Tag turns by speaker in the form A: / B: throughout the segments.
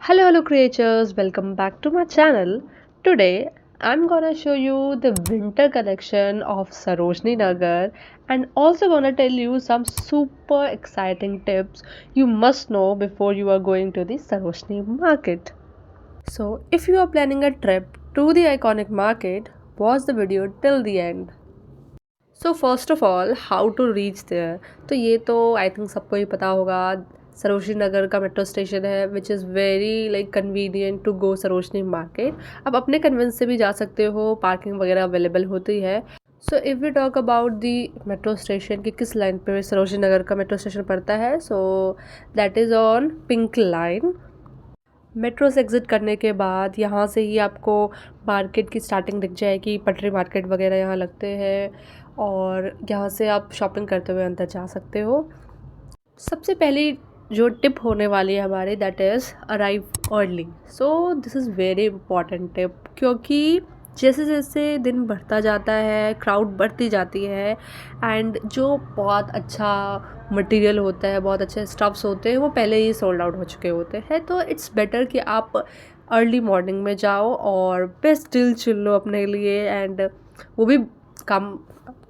A: Hello creatures, welcome back to my channel. Today I'm gonna show you the winter collection of Sarojini Nagar and also gonna tell you some super exciting tips you must know before you are going to the Sarojini market. So if you are planning a trip to the iconic market, watch the video till the end. So first of all how to reach there, तो ये तो I think सबको ही पता होगा। सरोजनी नगर का metro station है which is very like convenient to go Sarojini market. आप अपने कन्वेंस से भी जा सकते हो, पार्किंग वगैरह अवेलेबल होती है। So if you talk about the metro station कि किस लाइन पे सरोजनी नगर का मेट्रो स्टेशन पड़ता है, so that is on pink line. Metro से एग्ज़िट करने के बाद यहाँ से ही आपको मार्केट की स्टार्टिंग दिख जाएगी। पटरी मार्केट वगैरह यहाँ लगते हैं और यहाँ से आप शॉपिंग करते हुए अंदर जा सकते हो। सबसे पहली जो टिप होने वाली है हमारी, that is arrive early. So this is very important tip, क्योंकि जैसे जैसे दिन बढ़ता जाता है क्राउड बढ़ती जाती है एंड जो बहुत अच्छा मटेरियल होता है, बहुत अच्छे स्टफ्स होते हैं, वो पहले ही सोल्ड आउट हो चुके होते हैं। तो इट्स बेटर कि आप अर्ली मॉर्निंग में जाओ और बेस्ट डील चुन लो अपने लिए, एंड वो भी कम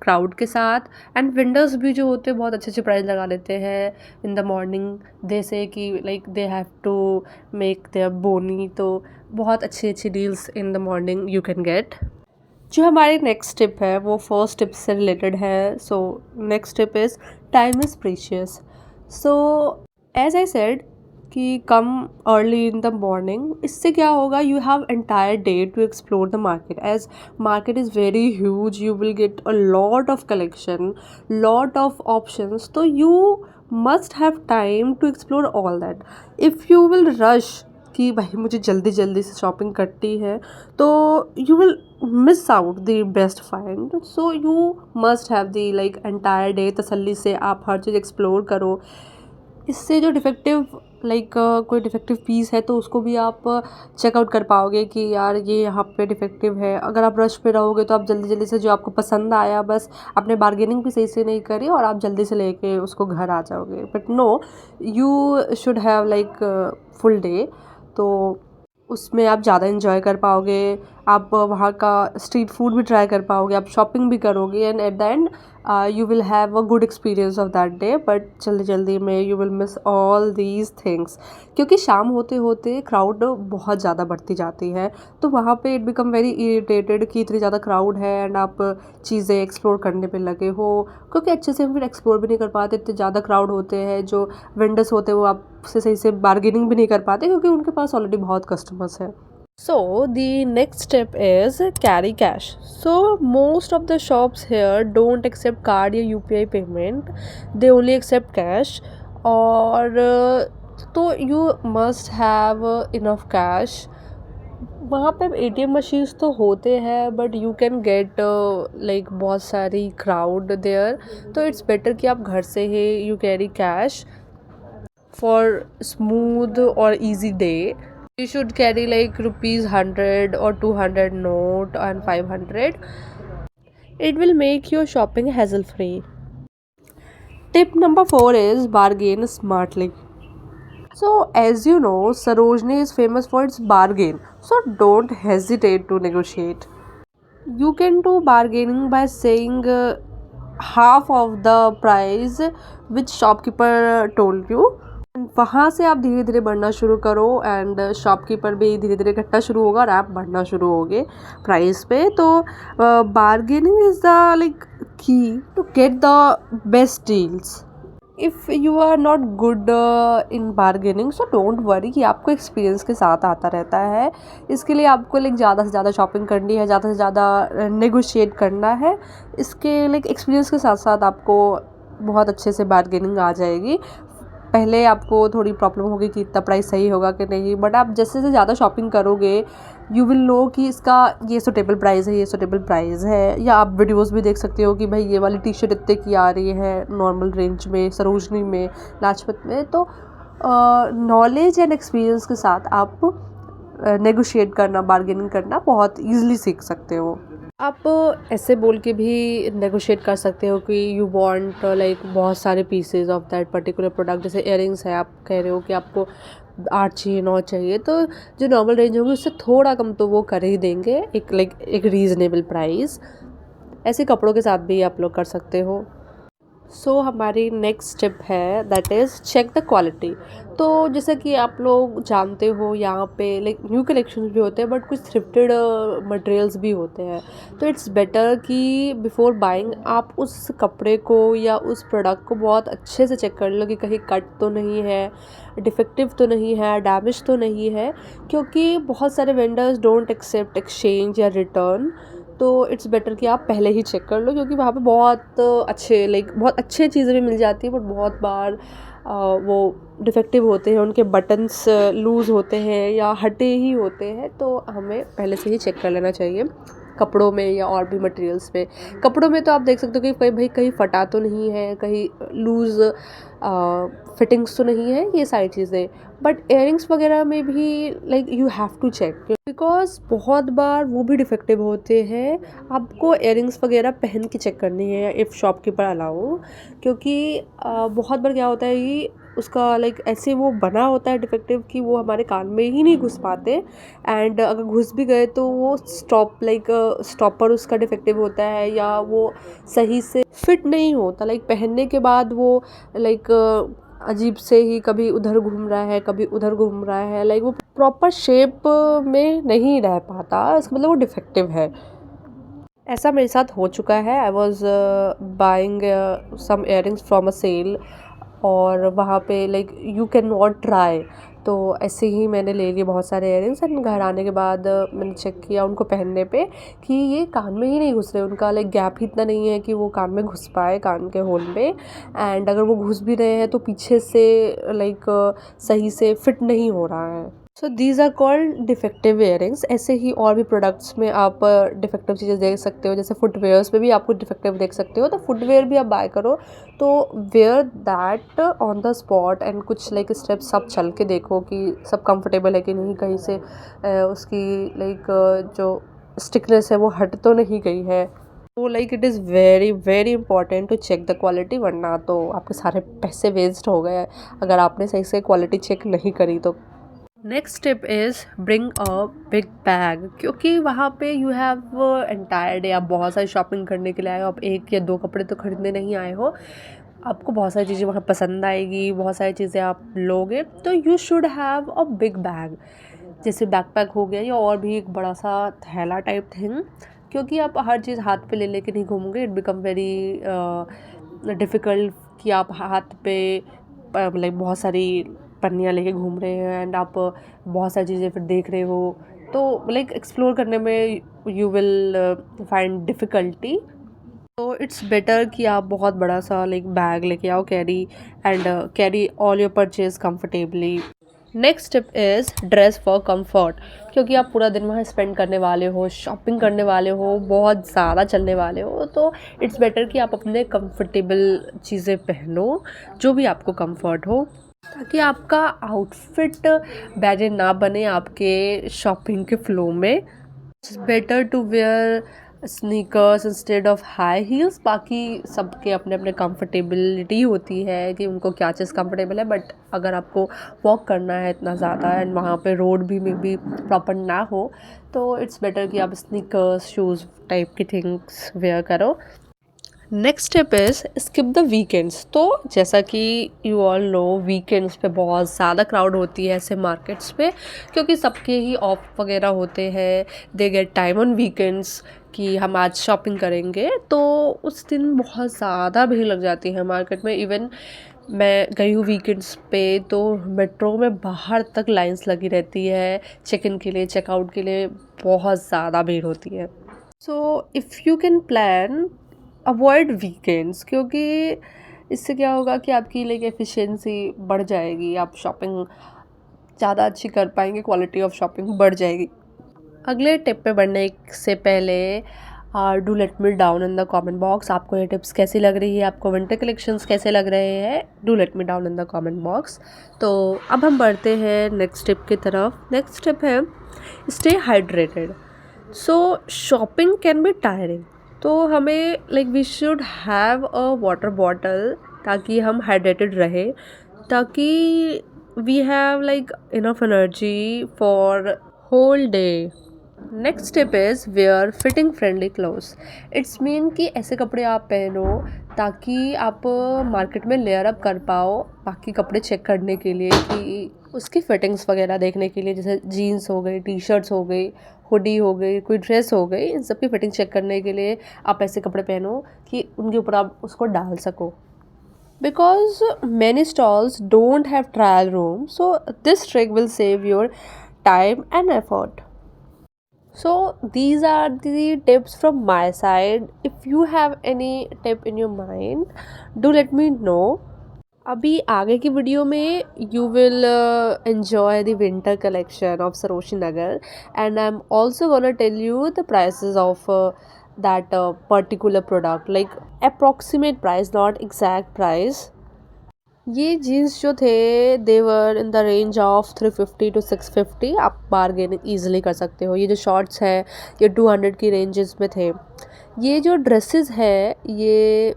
A: क्राउड के साथ। एंड विंडोज़ भी जो होते हैं बहुत अच्छे अच्छे प्राइस लगा लेते हैं इन द मॉर्निंग, दे से कि like they have to make their बोनी। तो बहुत अच्छी अच्छी deals in the morning you can get. जो हमारी नेक्स्ट टिप है वो फर्स्ट टिप से रिलेटेड है। So next tip is time is precious. So as I said कि come early in the morning, इससे क्या होगा, you have entire day to explore the market. As market is very huge, you will get a lot of collection, lot of options, तो you must have time to explore all that. If you will rush कि भाई मुझे जल्दी जल्दी से shopping करती है, तो you will miss out the best find. So you must have the like entire day, तसल्ली से आप हर चीज़ एक्सप्लोर करो। इससे जो डिफेक्टिव कोई डिफेक्टिव पीस है तो उसको भी आप चेकआउट कर पाओगे कि यार ये यहाँ पे डिफेक्टिव है। अगर आप रश पे रहोगे तो आप जल्दी जल्दी से जो आपको पसंद आया, बस आपने बार्गेनिंग भी सही से नहीं करी और आप जल्दी से लेके उसको घर आ जाओगे। But no, you should have like full day, तो उसमें आप ज़्यादा इन्जॉय कर पाओगे। आप वहाँ का स्ट्रीट फूड भी ट्राई कर पाओगे, आप शॉपिंग भी करोगे, and at the end you will have a good experience of that day. But जल्दी जल्दी में you will miss all these things, क्योंकि शाम होते होते क्राउड बहुत ज़्यादा बढ़ती जाती है। तो वहाँ पे इट बिकम वेरी इरिटेटेड कि इतनी ज़्यादा क्राउड है एंड आप चीज़ें एक्सप्लोर करने पे लगे हो, क्योंकि अच्छे से हम फिर एक्सप्लोर भी नहीं कर पाते। इतने ज़्यादा क्राउड होते हैं, जो वेंडर्स होते हैं वो आपसे सही से बार्गेनिंग भी नहीं कर पाते क्योंकि उनके पास ऑलरेडी बहुत कस्टमर्स हैं। So the next step is carry cash. So most of the shops here don't accept card या UPI payment, they only accept cash। और तो you must have enough cash। वहाँ पे ATM मशीन्स तो होते हैं but you can get like बहुत सारी क्राउड देयर, तो इट्स बेटर कि आप घर से ही you carry cash for smooth और easy day. You should carry like rupees 100 or 200 note and 500. It will make your shopping hassle free. Tip number 4 is bargain smartly. So as you know, Sarojini is famous for its bargain. So don't hesitate to negotiate. You can do bargaining by saying half of the price which shopkeeper told you। वहाँ से आप धीरे धीरे बढ़ना शुरू करो and shopkeeper भी धीरे धीरे घटना शुरू होगा और आप बढ़ना शुरू होगे प्राइस पे। तो bargaining is the like key to get the best deals. If you are not good in bargaining, so don't worry कि आपको एक्सपीरियंस के साथ आता रहता है। इसके लिए आपको लाइक ज़्यादा से ज़्यादा शॉपिंग करनी है, ज़्यादा से ज़्यादा नेगोशिएट करना है। इसके लाइक एक्सपीरियंस के साथ साथ आपको बहुत अच्छे से बार्गेनिंग आ जाएगी। पहले आपको थोड़ी प्रॉब्लम होगी कि इतना प्राइस सही होगा कि नहीं, बट आप जैसे से ज़्यादा शॉपिंग करोगे यू विल नो कि इसका ये सुटेबल प्राइस है, ये सुटेबल प्राइस है। या आप वीडियोस भी देख सकते हो कि भाई ये वाली टी शर्ट इतने की आ रही है नॉर्मल रेंज में, सरोजनी में, लाजपत में। तो नॉलेज एंड एक्सपीरियंस के साथ आप नेगोशिएट करना, बार्गेनिंग करना बहुत ईजिली सीख सकते हो। आप ऐसे बोल के भी नेगोशिएट कर सकते हो कि यू वांट लाइक बहुत सारे pieces of that particular product. जैसे इयररिंग्स है, आप कह रहे हो कि आपको 8 चाहिए, 9 चाहिए, तो जो नॉर्मल रेंज होगी उससे थोड़ा कम तो वो कर ही देंगे, एक रीज़नेबल प्राइस। ऐसे कपड़ों के साथ भी आप लोग कर सकते हो। सो हमारी नेक्स्ट स्टेप है that is check the quality. तो जैसा कि आप लोग जानते हो, यहाँ पे लाइक न्यू कलेक्शंस भी होते हैं बट कुछ थ्रिफ्टेड मटेरियल्स भी होते हैं। तो इट्स बेटर कि बिफोर बाइंग आप उस कपड़े को या उस प्रोडक्ट को बहुत अच्छे से चेक कर लो कि कहीं कट तो नहीं है, डिफेक्टिव तो नहीं है, डैमेज तो नहीं है, क्योंकि बहुत सारे वेंडर्स डोंट एक्सेप्ट एक्सचेंज या रिटर्न। तो इट्स बेटर कि आप पहले ही चेक कर लो, क्योंकि वहाँ पे बहुत अच्छे चीज़ें भी मिल जाती है बट बहुत बार वो डिफेक्टिव होते हैं, उनके बटन्स लूज़ होते हैं या हटे ही होते हैं। तो हमें पहले से ही चेक कर लेना चाहिए कपड़ों में या और भी मटेरियल्स पे। कपड़ों में तो आप देख सकते हो कि कहीं फटा तो नहीं है, कहीं लूज़ फिटिंग्स तो नहीं है, ये सारी चीज़ें। बट इयरिंग्स वगैरह में भी like you have to check, because बहुत बार वो भी डिफेक्टिव होते हैं। आपको इयरिंग्स वगैरह पहन के चेक करनी है इफ़ शॉपकीपर अलाउ, क्योंकि बहुत बार क्या होता है कि उसका ऐसे वो बना होता है डिफेक्टिव कि वो हमारे कान में ही नहीं घुस पाते, एंड अगर घुस भी गए तो वो स्टॉपर उसका डिफेक्टिव होता है या वो सही से फिट नहीं होता। पहनने के बाद वो अजीब से ही कभी उधर घूम रहा है, कभी उधर घूम रहा है, वो प्रॉपर शेप में नहीं रह पाता, इसका मतलब वो डिफेक्टिव है। ऐसा मेरे साथ हो चुका है। I was buying some earrings from a sale, और वहाँ पे यू कैन नॉट ट्राई। तो ऐसे ही मैंने ले लिए बहुत सारे इयरिंग्स, एंड घर आने के बाद मैंने चेक किया उनको पहनने पे कि ये कान में ही नहीं घुस रहे, उनका गैप ही इतना नहीं है कि वो कान में घुस पाए, कान के होल में। एंड अगर वो घुस भी रहे हैं तो पीछे से सही से फिट नहीं हो रहा है। So these are called defective earrings. ऐसे ही और भी प्रोडक्ट्स में आप डिफेक्टिव चीज़ें देख सकते हो, जैसे फुटवेयर्स में भी आपको डिफेक्टिव देख सकते हो। तो फुटवेयर भी आप बाय करो तो wear that on the spot, and कुछ स्टेप्स आप चल के देखो कि सब कंफर्टेबल है कि नहीं, कहीं से उसकी जो स्टिकनेस है वो हट तो नहीं गई है। तो it is very very important to check the quality, वरना तो आपके सारे पैसे वेस्ट हो गए अगर आपने सही से क्वालिटी चेक नहीं करी तो। Next step is bring a big bag, क्योंकि वहाँ पे यू हैव एंटायर डे, आप बहुत सारी शॉपिंग करने के लिए आए हो, आप 1 या 2 कपड़े तो खरीदने नहीं आए हो। आपको बहुत सारी चीज़ें वहाँ पसंद आएगी, बहुत सारी चीज़ें आप लोगे, तो you should have a big bag, जैसे बैकपैक हो गया या और भी एक बड़ा सा थैला टाइप थिंग। क्योंकि आप हर चीज़ हाथ पे ले लेके नहीं घूमोगे, इट बिकम वेरी डिफ़िकल्ट कि आप हाथ पे बहुत सारी पन्नियाँ लेके घूम रहे हैं, एंड आप बहुत सारी चीज़ें फिर देख रहे हो, तो एक्सप्लोर करने में यू विल फाइंड डिफ़िकल्टी। तो इट्स बेटर कि आप बहुत बड़ा सा बैग लेके आओ, carry all your purchase comfortably. Next step is dress for comfort, क्योंकि आप पूरा दिन वहाँ स्पेंड करने वाले हो, शॉपिंग करने वाले हो, बहुत ज़्यादा चलने वाले हो, तो इट्स बेटर कि आप अपने कंफर्टेबल चीज़ें पहनो, जो भी आपको कंफर्ट हो, ताकि आपका आउटफिट बैजे ना बने आपके शॉपिंग के फ्लो में। It's better to wear sneakers instead of high heels. बाकी सबके अपने अपने कंफर्टेबिलिटी होती है कि उनको क्या चीज़ कंफर्टेबल है, बट अगर आपको वॉक करना है इतना ज़्यादा एंड वहाँ पे रोड भी में भी प्रॉपर ना हो, तो इट्स बेटर कि आप स्नीकर्स शूज़ टाइप की थिंग्स वेयर करो। Next step is skip the weekends. तो जैसा कि यू ऑल नो, वीकेंड्स पे बहुत ज़्यादा क्राउड होती है ऐसे मार्केट्स पे, क्योंकि सबके ही ऑफ वगैरह होते हैं, they get time on weekends कि हम आज शॉपिंग करेंगे, तो उस दिन बहुत ज़्यादा भीड़ लग जाती है मार्केट में। इवन मैं गई हूँ वीकेंड्स पे तो मेट्रो में बाहर तक लाइंस लगी रहती है, चेक इन के लिए, चेकआउट के लिए बहुत ज़्यादा भीड़ होती है। So if you can plan, avoid weekends, क्योंकि इससे क्या होगा कि आपकी एफिशिएंसी बढ़ जाएगी, आप शॉपिंग ज़्यादा अच्छी कर पाएंगे, क्वालिटी ऑफ शॉपिंग बढ़ जाएगी। अगले टिप पे बढ़ने से पहले do let me down in the comment box, आपको ये टिप्स कैसी लग रही है, आपको विंटर कलेक्शंस कैसे लग रहे हैं, do let me down in the comment box. तो अब हम बढ़ते हैं नेक्स्ट टिप की तरफ। नेक्स्ट टिप है stay hydrated. So shopping can be tiring, तो हमें we should have a water bottle ताकि हम हाइड्रेटेड रहे, ताकि we have like enough energy for whole day. Next step is wear fitting friendly clothes. It's mean कि ऐसे कपड़े आप पहनो ताकि आप मार्केट में लेयर अप कर पाओ बाकी कपड़े चेक करने के लिए कि उसकी फिटिंग्स वगैरह देखने के लिए, जैसे जीन्स हो गई, टी शर्ट्स हो गई, हुडी हो गई, कोई ड्रेस हो गई, इन सब की फिटिंग चेक करने के लिए आप ऐसे कपड़े पहनो कि उनके ऊपर आप उसको डाल सको. Because many stalls don't have trial room, so this trick will save your time and effort. So these are the tips from my side. If you have any tip in your mind, do let me know. अभी आगे की video में you will enjoy the winter collection of Saroshni Nagar, and I'm also gonna tell you the prices of that particular product, like approximate price, not exact price. ये jeans जो थे there in the range of 350 to 650. आप bargaining easily कर सकते हो. ये जो shorts हैं ये 200 की रेंजेस में थे. ये जो ड्रेसेस है ये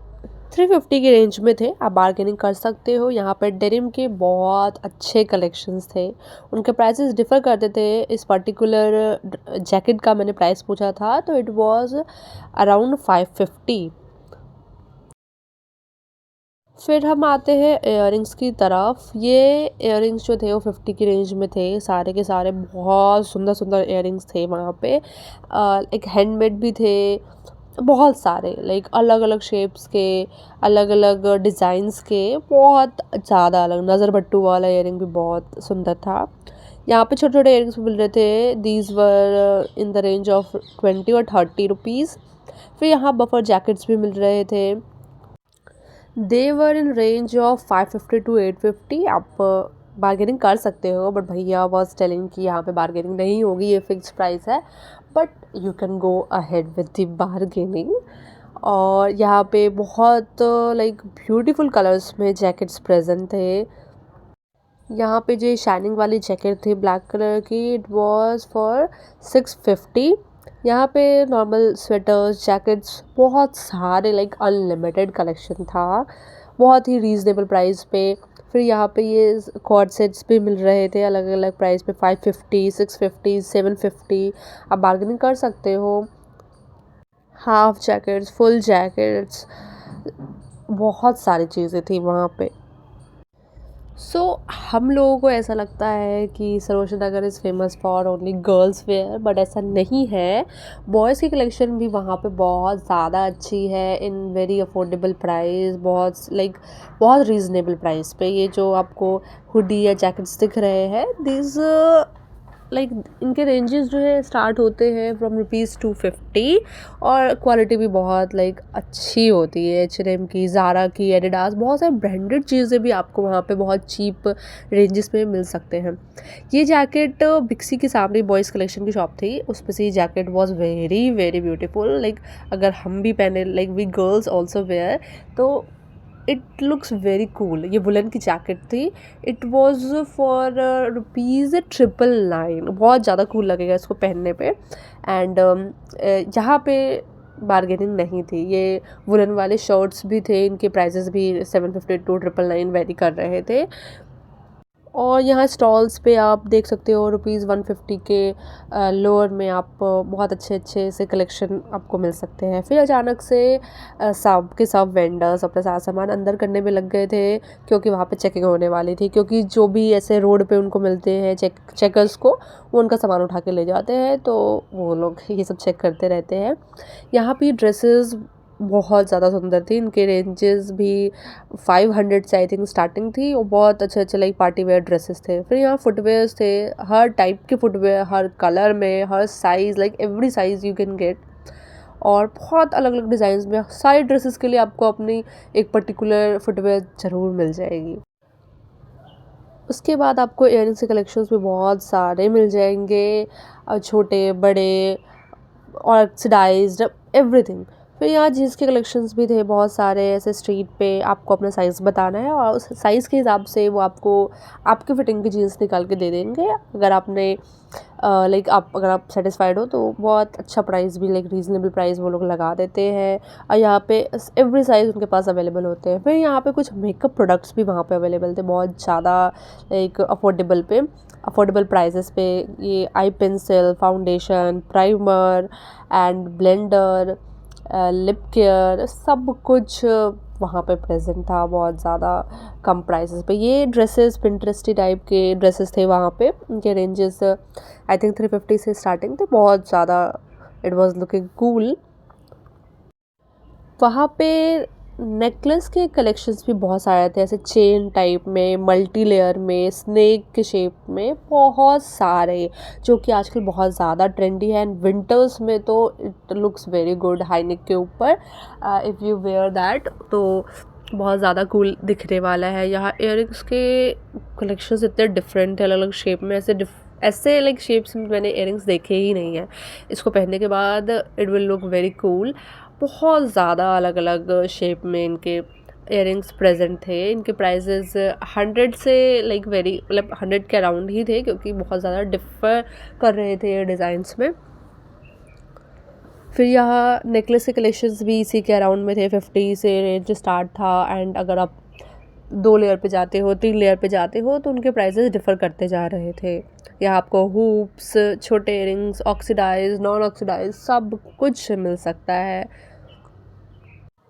A: 350 की रेंज में थे. आप बारगेनिंग कर सकते हो. यहाँ पर डेनिम के बहुत अच्छे कलेक्शंस थे. उनके प्राइसेस डिफ़र करते थे. इस पर्टिकुलर जैकेट का मैंने प्राइस पूछा था तो इट वाज अराउंड 550. फिर हम आते हैं इयररिंग्स की तरफ. ये इयररिंग्स जो थे वो 50 की रेंज में थे. सारे के सारे बहुत सुंदर सुंदर इयररिंग्स थे वहाँ पे. एक हैंडमेड भी थे बहुत सारे, लाइक अलग अलग शेप्स के, अलग अलग डिज़ाइंस के, बहुत ज़्यादा अलग. नज़र बट्टू वाला इयररिंग भी बहुत सुंदर था. यहाँ पे छोटे छोटे इयररिंग्स भी मिल रहे थे. These were in the range of 20 और 30 रुपीज़. फिर यहाँ बफर जैकेट्स भी मिल रहे थे. दे वर इन रेंज ऑफ 550 to 850. आप बार्गेनिंग कर सकते हो, बट भैया वॉज टेलिंग कि यहाँ पे बार्गेनिंग नहीं होगी, ये फिक्स प्राइस है. But you can go ahead with the bargaining. और यहाँ पे बहुत लाइक ब्यूटीफुल कलर्स में जैकेट्स प्रेजेंट थे. यहाँ पे जो शाइनिंग वाली जैकेट थी ब्लैक कलर की, इट वाज फॉर 650. यहाँ पे नॉर्मल स्वेटर्स, जैकेट्स बहुत सारे, लाइक अनलिमिटेड कलेक्शन था बहुत ही रीज़नेबल प्राइस पे. फिर यहाँ पे ये कॉर्ड सेट्स भी मिल रहे थे अलग अलग प्राइस पे, 550, 650, 750. आप बार्गेनिंग कर सकते हो. हाफ जैकेट्स, फुल जैकेट्स, बहुत सारी चीज़ें थी वहाँ पे. सो हम लोगों को ऐसा लगता है कि Sarojini Nagar is famous for only girls wear, but ऐसा नहीं है. बॉयज़ की कलेक्शन भी वहाँ पे बहुत ज़्यादा अच्छी है इन वेरी अफोर्डेबल प्राइस. बहुत रीज़नेबल प्राइस पे ये जो आपको हुडी या जैकेट्स दिख रहे हैं, दिस लाइक इनके रेंजेस जो है स्टार्ट होते हैं फ्रॉम ₹250. और क्वालिटी भी बहुत लाइक अच्छी होती है. H&M की, ज़ारा की, एडिडास, बहुत सारे ब्रांडेड चीज़ें भी आपको वहाँ पे बहुत चीप रेंजेस में मिल सकते हैं. ये जैकेट बिक्सी के सामने बॉयज़ कलेक्शन की शॉप थी, उसमें से ये jacket was very very beautiful. Like अगर हम भी पहने, like we girls also wear, तो इट लुक्स वेरी कूल. ये वुलन की जैकेट थी. It was for ₹999. बहुत ज़्यादा कूल लगेगा इसको पहनने पे. एंड यहाँ पे बार्गेनिंग नहीं थी. ये वुलन वाले शर्ट्स भी थे, इनके प्राइजेस भी 750 to 999 वेरी कर रहे थे. और यहाँ स्टॉल्स पे आप देख सकते हो ₹150 के लोअर में आप बहुत अच्छे अच्छे से कलेक्शन आपको मिल सकते हैं. फिर अचानक से सब के सब वेंडर्स अपना सारा सामान अंदर करने में लग गए थे, क्योंकि वहाँ पे चेकिंग होने वाली थी. क्योंकि जो भी ऐसे रोड पे उनको मिलते हैं चेकर्स को, वो उनका सामान उठा के ले जाते हैं, तो वो लोग ये सब चेक करते रहते हैं. यहाँ पे ड्रेसेस बहुत ज़्यादा सुंदर थी. इनके रेंजेस भी 500 से आई थिंक स्टार्टिंग थी. और बहुत अच्छे अच्छे लाइक पार्टी वेयर ड्रेसेस थे. फिर यहाँ फुटवेयर्स थे, हर टाइप के फुटवेयर, हर कलर में, हर size, like every size you can get. और बहुत अलग अलग डिज़ाइंस में सारी ड्रेसेस के लिए आपको अपनी एक पर्टिकुलर फुटवेयर ज़रूर मिल जाएगी. उसके बाद आपको इयररिंग्स के कलेक्शंस भी बहुत सारे मिल जाएंगे, छोटे बड़े, ऑक्सीडाइज्ड, एवरीथिंग. फिर यहाँ जीन्स के कलेक्शंस भी थे बहुत सारे, ऐसे स्ट्रीट पे आपको अपना साइज़ बताना है और उस साइज़ के हिसाब से वो आपको आपके फिटिंग की जीन्स निकाल के दे देंगे। अगर आपने लाइक आप अगर आप सेटिस्फाइड हो तो बहुत अच्छा प्राइस भी, लाइक रीज़नेबल प्राइस वो लोग लगा देते हैं और यहाँ पे एवरी साइज़ उनके पास अवेलेबल होते हैं। फिर यहाँ पे कुछ मेकअप प्रोडक्ट्स भी वहाँ पे अवेलेबल थे बहुत ज़्यादा, लाइक अफोर्डेबल प्राइसेस पे। ये आई pencil, foundation, primer and blender, lip care, सब कुछ वहाँ पे प्रेजेंट था बहुत ज़्यादा कम प्राइसेस पे। ये ड्रेसेस पिंटरेस्टी टाइप के ड्रेसेस थे वहाँ पे, उनके रेंजेस आई थिंक 350 से स्टार्टिंग थे, बहुत ज़्यादा इट वाज लुकिंग कूल। वहाँ पे नेकलेस के कलेक्शंस भी बहुत सारे थे, ऐसे चेन टाइप में, मल्टी लेयर में, स्नेक के शेप में, बहुत सारे, जो कि आजकल बहुत ज़्यादा ट्रेंडी है। एंड विंटर्स में तो it looks very good high neck के ऊपर, इफ़ यू वेयर दैट तो बहुत ज़्यादा कूल दिखने वाला है। यहाँ इयररिंग्स के कलेक्शंस इतने डिफरेंट थे, अलग अलग शेप में, ऐसे लाइक शेप्स में मैंने इयररिंग्स देखे ही नहीं है। इसको पहनने के बाद it will look very cool. बहुत ज़्यादा अलग अलग शेप में इनके इयररिंग्स प्रेजेंट थे। इनके प्राइजेस 100 से लाइक वेरी, मतलब 100 के अराउंड ही थे, क्योंकि बहुत ज़्यादा डिफ़र कर रहे थे ये डिज़ाइंस में। फिर यहाँ नेकलेस के कलेक्शंस भी इसी के अराउंड में थे, 50 से रेंज स्टार्ट था। एंड अगर आप 2 लेयर पे जाते हो, 3 लेयर पे जाते हो तो उनके प्राइसेस डिफ़र करते जा रहे थे। यहाँ आपको हुप्स, छोटे इयररिंग्स, ऑक्सीडाइज, नॉन ऑक्सीडाइज सब कुछ मिल सकता है।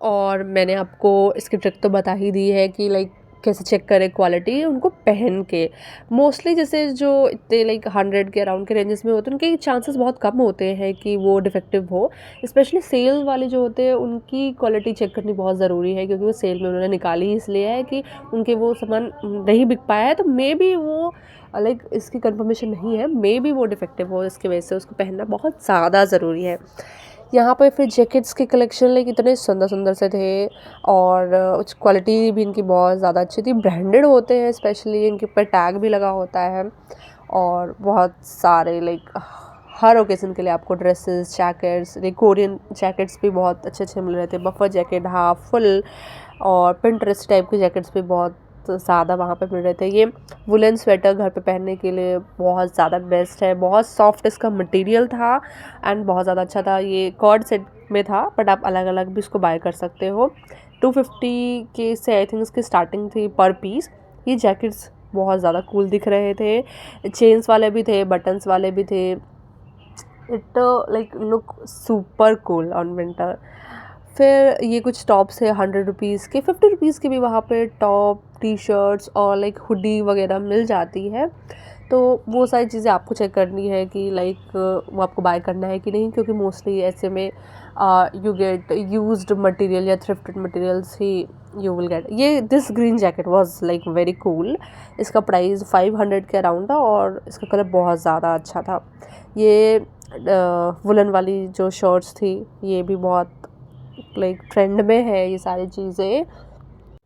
A: और मैंने आपको इसकी ट्रिक तो बता ही दी है कि लाइक कैसे चेक करें क्वालिटी उनको पहन के। मोस्टली जैसे जो इतने लाइक 100 के अराउंड के रेंजेस में होते हैं, उनके चांसेस बहुत कम होते हैं कि वो डिफेक्टिव हो। स्पेशली सेल वाले जो होते हैं उनकी क्वालिटी चेक करनी बहुत ज़रूरी है, क्योंकि वो सेल में उन्होंने निकाली इसलिए है कि उनके वो सामान नहीं बिक पाया है, तो मे बी वो लाइक इसकी कंफर्मेशन नहीं है, मे बी वो डिफेक्टिव हो, इसकी वजह से उसको पहनना बहुत ज़्यादा ज़रूरी है। यहाँ पे फिर जैकेट्स के कलेक्शन लाइक इतने सुंदर सुंदर से थे, और क्वालिटी भी इनकी बहुत ज़्यादा अच्छी थी, ब्रांडेड होते हैं, स्पेशली इनके ऊपर टैग भी लगा होता है। और बहुत सारे लाइक हर ओकेज़न के लिए आपको ड्रेसेस, जैकेट्स, कोरियन जैकेट्स भी बहुत अच्छे अच्छे मिल रहे थे, बफर जैकेट, हाफ, फुल, और पिंटरेस्ट टाइप के जैकेट्स भी बहुत ज़्यादा वहाँ पे मिल रहे थे। ये वुलन स्वेटर घर पे पहनने के लिए बहुत ज़्यादा बेस्ट है, बहुत सॉफ्ट इसका मटेरियल था एंड बहुत ज़्यादा अच्छा था। ये कॉर्ड सेट में था, बट आप अलग अलग भी इसको बाय कर सकते हो। 250 के से आई थिंक इसकी स्टार्टिंग थी पर पीस। ये जैकेट्स बहुत ज़्यादा कूल दिख रहे थे, चेन्स वाले भी थे, बटन्स वाले भी थे। It like look super cool on winter. फिर ये कुछ टॉप्स है 100 रुपीज़ के, 50 रुपीज़ के भी वहाँ पे टॉप, टी शर्ट्स और लाइक हुडी वगैरह मिल जाती है। तो वो सारी चीज़ें आपको चेक करनी है कि लाइक वो आपको बाय करना है कि नहीं, क्योंकि मोस्टली ऐसे में यू गेट यूज्ड मटेरियल या थ्रिफ्टेड मटेरियल्स ही यू विल गेट। ये this green jacket was like very cool. इसका प्राइस 500 के अराउंड था और इसका कलर बहुत ज़्यादा अच्छा था। ये वुलन वाली जो शर्ट्स थी ये भी बहुत लाइक ट्रेंड में है ये सारी चीज़ें।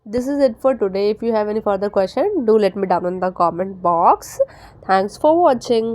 A: This is it for today. If you have any further question, do let me down in the comment box. Thanks for watching.